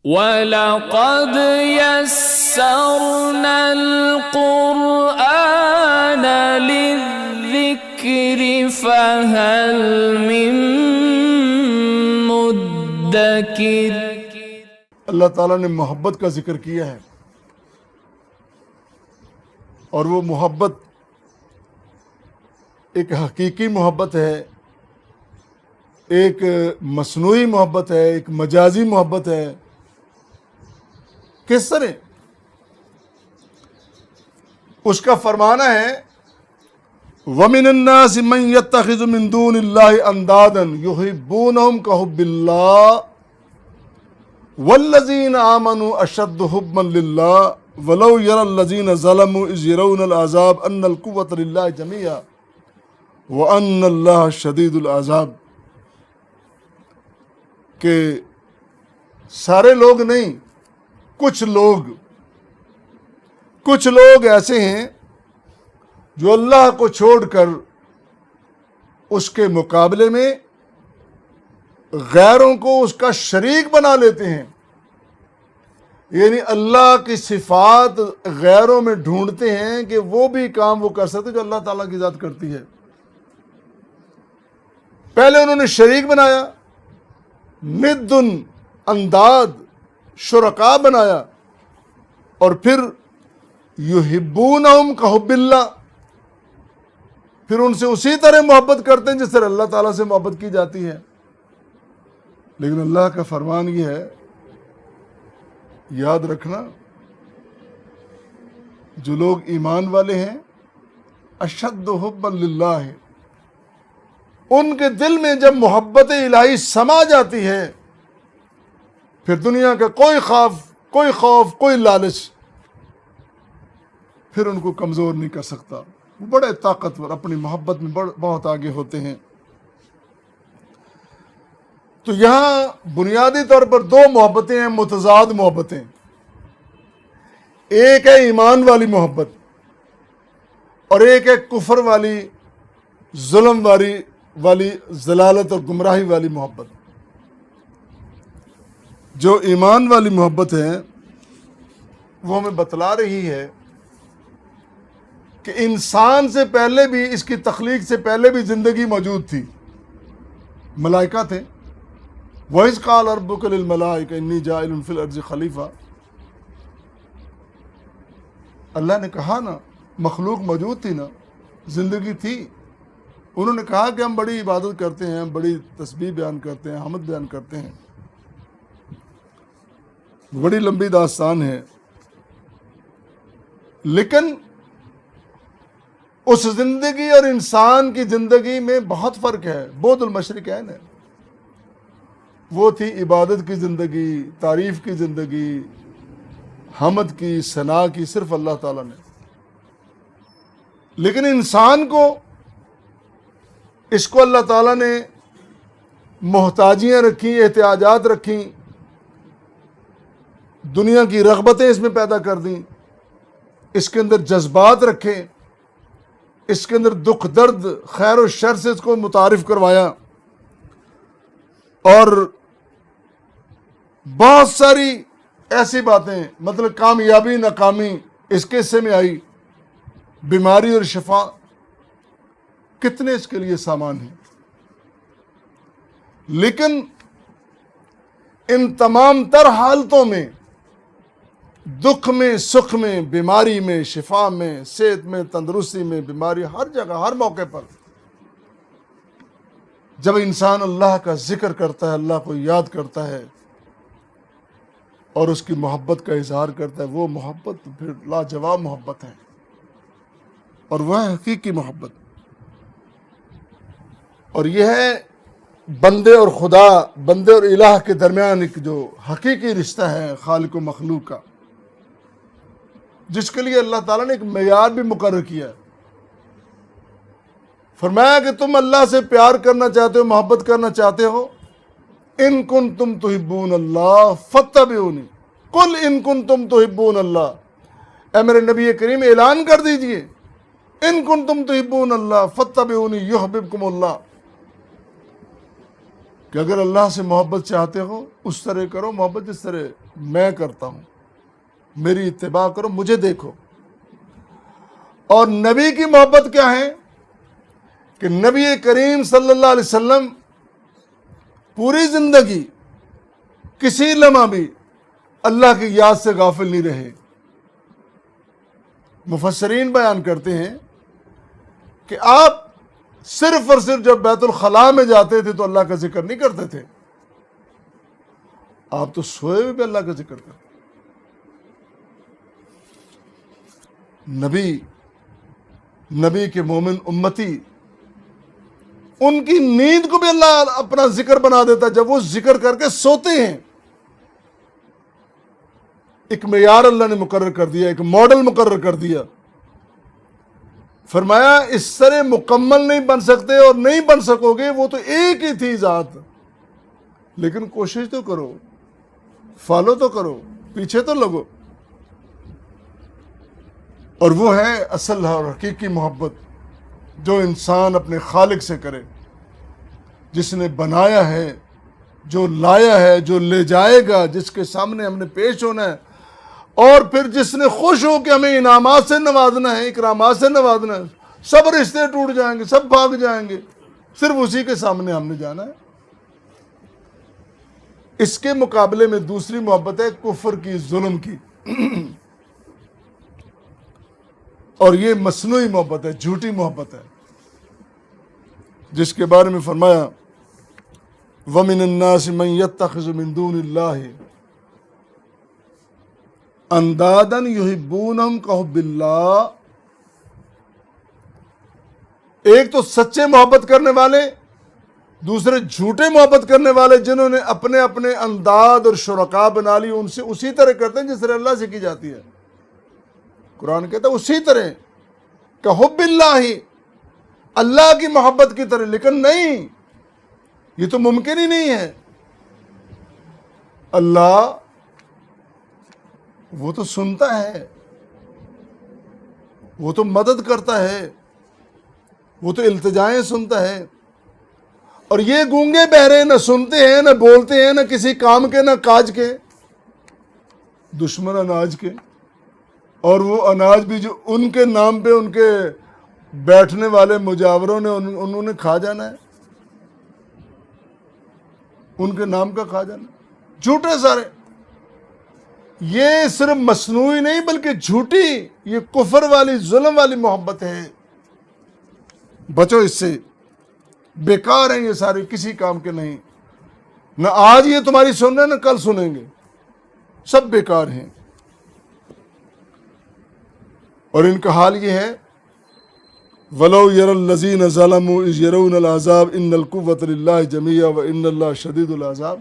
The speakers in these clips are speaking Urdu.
وَلَقَدْ يَسَّرْنَا الْقُرْآنَ لِلذِّكْرِ فَهَلْ مِن مُدَّكِرٍ۔ اللہ تعالیٰ نے محبت کا ذکر کیا ہے، اور وہ محبت ایک حقیقی محبت ہے، ایک مصنوعی محبت ہے، ایک مجازی محبت ہے۔ کس طرح؟ اس کا فرمانا ہے وَمِنَ النَّاسِ مَن يَتَّخِذُ مِن دُونِ اللَّهِ أَندَادًا يُحِبُّونَهُمْ كَحُبِّ اللَّهِ وَالَّذِينَ آمَنُوا أَشَدُّ حُبًّا لِلَّهِ وَلَوْ يَرَى الَّذِينَ ظَلَمُوا إِذْ يَرَوْنَ الْعَذَابَ أَنَّ الْقُوَّةَ لِلَّهِ جَمِيعًا وَأَنَّ اللَّهَ شَدِيدُ الْعَذَابِ، کہ سارے لوگ نہیں، کچھ لوگ ایسے ہیں جو اللہ کو چھوڑ کر اس کے مقابلے میں غیروں کو اس کا شریک بنا لیتے ہیں، یعنی اللہ کی صفات غیروں میں ڈھونڈتے ہیں کہ وہ بھی کام وہ کر سکتے جو اللہ تعالیٰ کی ذات کرتی ہے۔ پہلے انہوں نے شریک بنایا، ند انداد شرکا بنایا، اور پھر یحبونہم کحب اللہ، پھر ان سے اسی طرح محبت کرتے ہیں جس طرح اللہ تعالیٰ سے محبت کی جاتی ہے۔ لیکن اللہ کا فرمان یہ ہے، یاد رکھنا، جو لوگ ایمان والے ہیں اشد حبا للہ، ان کے دل میں جب محبت الہی سما جاتی ہے، پھر دنیا کا کوئی خوف، کوئی لالچ پھر ان کو کمزور نہیں کر سکتا۔ وہ بڑے طاقتور، اپنی محبت میں بہت آگے ہوتے ہیں۔ تو یہاں بنیادی طور پر دو محبتیں ہیں، متضاد محبتیں۔ ایک ہے ایمان والی محبت، اور ایک ہے کفر والی، ظلم والی ضلالت اور گمراہی والی محبت۔ جو ایمان والی محبت ہے وہ ہمیں بتلا رہی ہے کہ انسان سے پہلے بھی، اس کی تخلیق سے پہلے بھی زندگی موجود تھی، ملائکہ تھے۔ وَإِذْ قَالَ رَبُّكَ لِلْمَلَائِكَةِ إِنِّي جَاعِلٌ فِي الْأَرْضِ خلیفہ، اللہ نے کہا نا، مخلوق موجود تھی نا، زندگی تھی، انہوں نے کہا کہ ہم بڑی عبادت کرتے ہیں، ہم بڑی تسبیح بیان کرتے ہیں، حمد بیان کرتے ہیں، بڑی لمبی داستان ہے۔ لیکن اس زندگی اور انسان کی زندگی میں بہت فرق ہے، بعد المشرقین ہے۔ وہ تھی عبادت کی زندگی، تعریف کی زندگی، حمد کی، ثنا کی، صرف اللہ تعالیٰ نے۔ لیکن انسان کو، اس کو اللہ تعالیٰ نے محتاجیاں رکھیں، احتیاجات رکھیں، دنیا کی رغبتیں اس میں پیدا کر دیں، اس کے اندر جذبات رکھے، اس کے اندر دکھ درد، خیر و شر سے اس کو متعارف کروایا، اور بہت ساری ایسی باتیں، مطلب کامیابی ناکامی اس کے حصے میں آئی، بیماری اور شفا، کتنے اس کے لیے سامان ہیں۔ لیکن ان تمام تر حالتوں میں، دکھ میں، سکھ میں، بیماری میں، شفا میں، صحت میں، تندرستی میں، بیماری، ہر جگہ، ہر موقع پر جب انسان اللہ کا ذکر کرتا ہے، اللہ کو یاد کرتا ہے اور اس کی محبت کا اظہار کرتا ہے، وہ محبت پھر لاجواب محبت ہے، اور وہ ہے حقیقی محبت۔ اور یہ ہے بندے اور خدا، بندے اور الہ کے درمیان ایک جو حقیقی رشتہ ہے خالق و مخلوق کا، جس کے لیے اللہ تعالیٰ نے ایک معیار بھی مقرر کیا ہے۔ فرمایا کہ تم اللہ سے پیار کرنا چاہتے ہو، محبت کرنا چاہتے ہو، ان کنتم تحبون اللہ فاتبعونی، قل ان کنتم تحبون اللہ، اے میرے نبی کریم اعلان کر دیجئے، ان کنتم تحبون اللہ فاتبعونی یحببکم اللہ، کہ اگر اللہ سے محبت چاہتے ہو اس طرح کرو محبت جس طرح میں کرتا ہوں، میری اتباع کرو، مجھے دیکھو۔ اور نبی کی محبت کیا ہے کہ نبی کریم صلی اللہ علیہ وسلم پوری زندگی کسی لمحہ بھی اللہ کی یاد سے غافل نہیں رہے۔ مفسرین بیان کرتے ہیں کہ آپ صرف اور صرف جب بیت الخلاء میں جاتے تھے تو اللہ کا ذکر نہیں کرتے تھے، آپ تو سوئے ہوئے بھی اللہ کا ذکر کرتے۔ نبی کے مومن امتی، ان کی نیند کو بھی اللہ اپنا ذکر بنا دیتا جب وہ ذکر کر کے سوتے ہیں۔ ایک معیار اللہ نے مقرر کر دیا، ایک ماڈل مقرر کر دیا، فرمایا اس طرح مکمل نہیں بن سکتے اور نہیں بن سکو گے، وہ تو ایک ہی تھی ذات، لیکن کوشش تو کرو، فالو تو کرو، پیچھے تو لگو۔ اور وہ ہے اصل اور حقیقی محبت جو انسان اپنے خالق سے کرے، جس نے بنایا ہے، جو لایا ہے، جو لے جائے گا، جس کے سامنے ہم نے پیش ہونا ہے، اور پھر جس نے خوش ہو کہ ہمیں انعامات سے نوازنا ہے، اکرامات سے نوازنا ہے۔ سب رشتے ٹوٹ جائیں گے، سب بھاگ جائیں گے، صرف اسی کے سامنے ہم نے جانا ہے۔ اس کے مقابلے میں دوسری محبت ہے کفر کی، ظلم کی، اور یہ مصنوعی محبت ہے، جھوٹی محبت ہے، جس کے بارے میں فرمایا وَمِنَ النَّاسِ مَن يَتَّخِذُ مِن دُونِ اللَّهِ اندادن یحبونہم کحب اللہ۔ ایک تو سچے محبت کرنے والے، دوسرے جھوٹے محبت کرنے والے، جنہوں نے اپنے اپنے انداد اور شرکاء بنا لی، ان سے اسی طرح کرتے ہیں جس طرح اللہ سے کی جاتی ہے۔ قرآن کہتا ہے اسی طرح کحب اللہ، اللہ کی محبت کی طرح، لیکن نہیں، یہ تو ممکن ہی نہیں ہے۔ اللہ وہ تو سنتا ہے، وہ تو مدد کرتا ہے، وہ تو التجائیں سنتا ہے، اور یہ گونگے بہرے نہ سنتے ہیں، نہ بولتے ہیں، نہ کسی کام کے، نہ کاج کے، دشمن اناج کے، اور وہ اناج بھی جو ان کے نام پہ ان کے بیٹھنے والے مجاوروں نے انہوں نے کھا جانا ہے، ان کے نام کا کھا جانا ہے، جھوٹے سارے۔ یہ صرف مصنوعی نہیں بلکہ جھوٹی، یہ کفر والی، ظلم والی محبت ہے، بچو اس سے، بیکار ہیں یہ سارے، کسی کام کے نہیں، نہ آج یہ تمہاری سن رہے ہیں نہ کل سنیں گے، سب بیکار ہیں۔ اور ان کا حال یہ ہے وَلَوْ يَرَى الَّذِينَ ظَلَمُوا إِذْ يَرَوْنَ الْعَذَابَ إِنَّ الْقُوَّةَ لِلَّهِ جَمِيعًا وَإِنَّ اللَّهَ شَدِيدُ الْعَذَابِ۔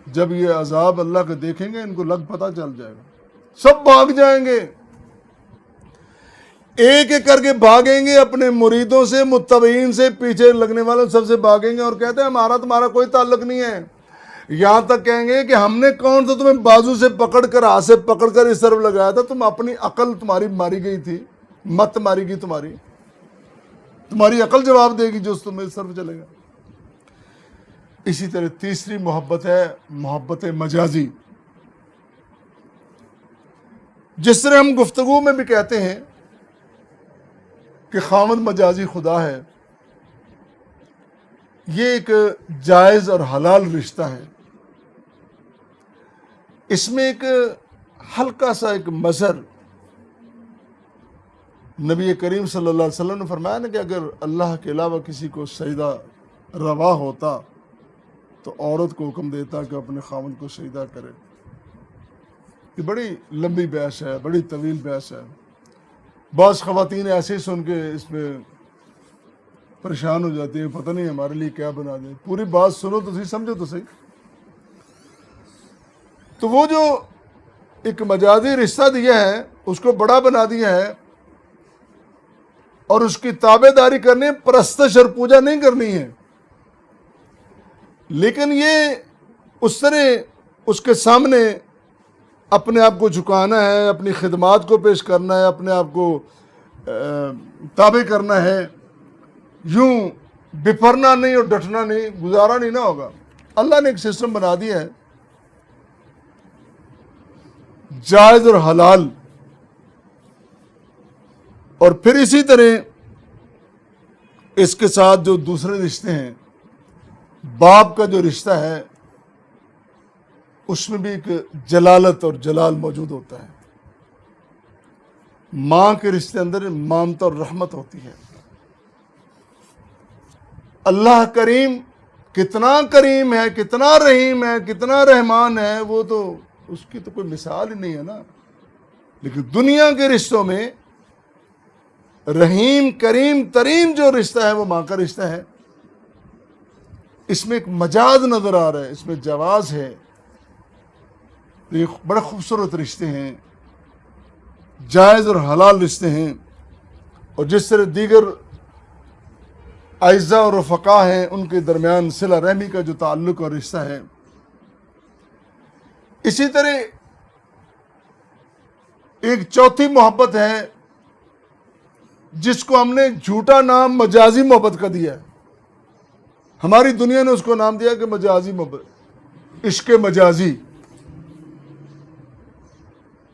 جب یہ عذاب اللہ کا دیکھیں گے ان کو لگ پتہ چل جائے گا، سب بھاگ جائیں گے، ایک ایک کر کے بھاگیں گے، اپنے مریدوں سے، متبعین سے، پیچھے لگنے والوں سب سے بھاگیں گے، اور کہتے ہیں ہمارا تمہارا کوئی تعلق نہیں ہے۔ یہاں تک کہیں گے کہ ہم نے کون سا تمہیں بازو سے پکڑ کر، ہاتھ سے پکڑ کر اس طرف لگایا تھا، تم اپنی عقل تمہاری ماری گئی تھی، مت ماری گئی، تمہاری عقل جواب دے گی جو تمہیں اس طرف چلے گا۔ اسی طرح تیسری محبت ہے محبت مجازی، جس طرح ہم گفتگو میں بھی کہتے ہیں کہ خاوند مجازی خدا ہے، یہ ایک جائز اور حلال رشتہ ہے۔ اس میں ایک ہلکا سا ایک مظہر نبی کریم صلی اللہ علیہ وسلم نے فرمایا نا کہ اگر اللہ کے علاوہ کسی کو سجدہ روا ہوتا تو عورت کو حکم دیتا کہ اپنے خاوند کو سجدہ کرے۔ یہ بڑی لمبی بحث ہے، بڑی طویل بحث ہے، بعض خواتین ایسے ہی سن کے اس پہ پریشان ہو جاتی ہیں، پتہ نہیں ہمارے لیے کیا بنا دیں۔ پوری بات سنو تو صحیح، سمجھو تو صحیح۔ تو وہ جو ایک مجازی رشتہ دیا ہے اس کو بڑا بنا دیا ہے، اور اس کی تابع داری کرنے، پرستش اور پوجا نہیں کرنی ہے، لیکن یہ اس طرح اس کے سامنے اپنے آپ کو جھکانا ہے، اپنی خدمات کو پیش کرنا ہے، اپنے آپ کو تابع کرنا ہے، یوں بپھرنا نہیں اور ڈٹنا نہیں، گزارا نہیں نہ ہوگا۔ اللہ نے ایک سسٹم بنا دیا ہے، جائز اور حلال، اور پھر اسی طرح اس کے ساتھ جو دوسرے رشتے ہیں، باپ کا جو رشتہ ہے اس میں بھی ایک جلالت اور جلال موجود ہوتا ہے۔ ماں کے رشتے اندر مامت اور رحمت ہوتی ہے۔ اللہ کریم ہے، کتنا رحیم ہے، کتنا رحمان ہے، وہ تو اس کی تو کوئی مثال ہی نہیں ہے نا۔ لیکن دنیا کے رشتوں میں رحیم کریم ترین جو رشتہ ہے وہ ماں کا رشتہ ہے۔ اس میں ایک مجاز نظر آ رہا ہے، اس میں جواز ہے۔ یہ بڑے خوبصورت رشتے ہیں، جائز اور حلال رشتے ہیں، اور جس طرح دیگر اعزاء اور رفقا ہیں ان کے درمیان صلہ رحمی کا جو تعلق اور رشتہ ہے، اسی طرح ایک چوتھی محبت ہے جس کو ہم نے جھوٹا نام مجازی محبت کا دیا ہے۔ ہماری دنیا نے اس کو نام دیا کہ مجازی محبت، عشق مجازی۔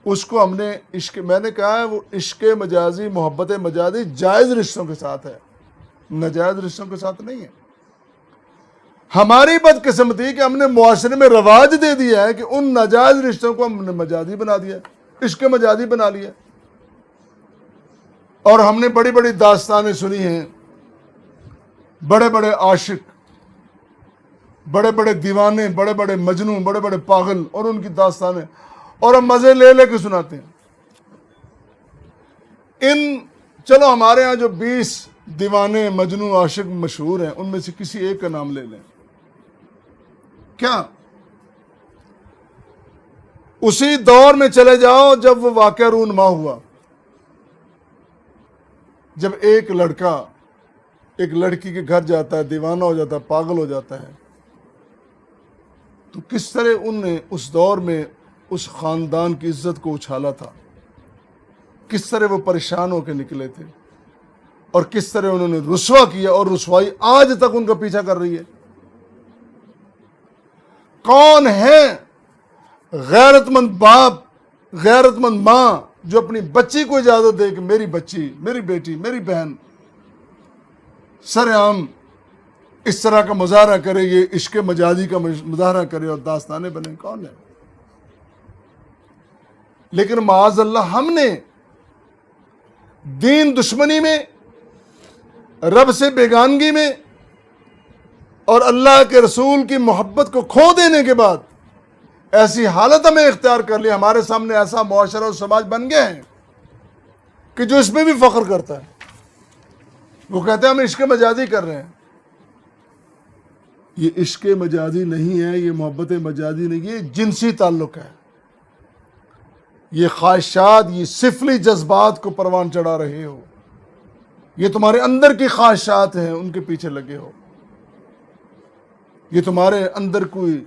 اس کو ہم نے میں نے کہا ہے وہ عشق مجازی، محبت مجازی جائز رشتوں کے ساتھ ہے، ناجائز رشتوں کے ساتھ نہیں ہے۔ ہماری بدقسمتی کہ ہم نے معاشرے میں رواج دے دیا ہے کہ ان ناجائز رشتوں کو ہم نے مجازی بنا دیا، عشق مجازی بنا لیا، اور ہم نے بڑی بڑی داستانیں سنی ہیں، بڑے بڑے عاشق، بڑے بڑے دیوانے، بڑے بڑے مجنوں، بڑے بڑے پاگل، اور ان کی داستانیں، اور ہم مزے لے لے کے سناتے ہیں۔ چلو ہمارے ہاں جو 20 دیوانے، مجنوں، عاشق مشہور ہیں، ان میں سے کسی ایک کا نام لے لیں، کیا اسی دور میں چلے جاؤ جب وہ واقعہ رونما ہوا، جب ایک لڑکا ایک لڑکی کے گھر جاتا ہے، دیوانہ ہو جاتا ہے، پاگل ہو جاتا ہے، تو کس طرح ان نے اس دور میں اس خاندان کی عزت کو اچھالا تھا، کس طرح وہ پریشان ہو کے نکلے تھے، اور کس طرح انہوں نے رسوا کیا، اور رسوائی آج تک ان کا پیچھا کر رہی ہے۔ کون ہے غیرت مند باپ، غیرت مند ماں جو اپنی بچی کو اجازت دے کہ میری بچی، میری بیٹی، میری بہن سرعام اس طرح کا مظاہرہ کرے، یہ عشق مجازی کا مظاہرہ کرے اور داستانے بنے؟ کون ہے؟ لیکن معاذ اللہ ہم نے دین دشمنی میں، رب سے بیگانگی میں، اور اللہ کے رسول کی محبت کو کھو دینے کے بعد ایسی حالت ہمیں اختیار کر لی، ہمارے سامنے ایسا معاشرہ اور سماج بن گئے ہیں کہ جو اس میں بھی فخر کرتا ہے۔ وہ کہتے ہیں ہم عشق مجازی کر رہے ہیں۔ یہ عشق مجازی نہیں ہے، یہ محبت مجازی نہیں، یہ جنسی تعلق ہے، یہ خواہشات، یہ سفلی جذبات کو پروان چڑھا رہے ہو، یہ تمہارے اندر کی خواہشات ہیں، ان کے پیچھے لگے ہو، یہ تمہارے اندر کوئی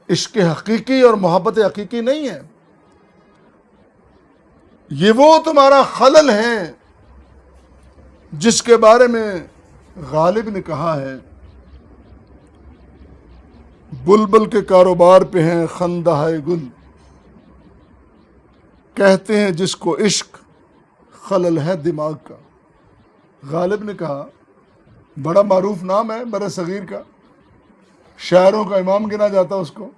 عشق حقیقی اور محبت حقیقی نہیں ہے، یہ وہ تمہارا خلل ہے جس کے بارے میں غالب نے کہا ہے، بلبل کے کاروبار پہ ہیں خندہ ہے گل، کہتے ہیں جس کو عشق خلل ہے دماغ کا۔ غالب نے کہا، بڑا معروف نام ہے برِ صغیر کا، شاعروں کا امام گنا جاتا اس کو،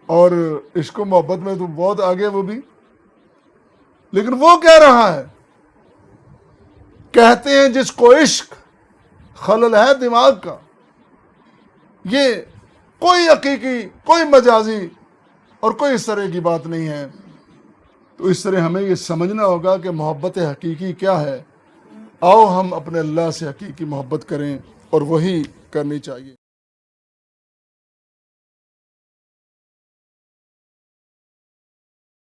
اور عشق و محبت میں تو بہت آگے وہ بھی، لیکن وہ کہہ رہا ہے، کہتے ہیں جس کو عشق خلل ہے دماغ کا۔ یہ کوئی حقیقی، کوئی مجازی اور کوئی اس طرح کی بات نہیں ہے۔ تو اس طرح ہمیں یہ سمجھنا ہوگا کہ محبت حقیقی کیا ہے۔ آؤ ہم اپنے اللہ سے حقیقی محبت کریں، اور وہی کرنی چاہیے۔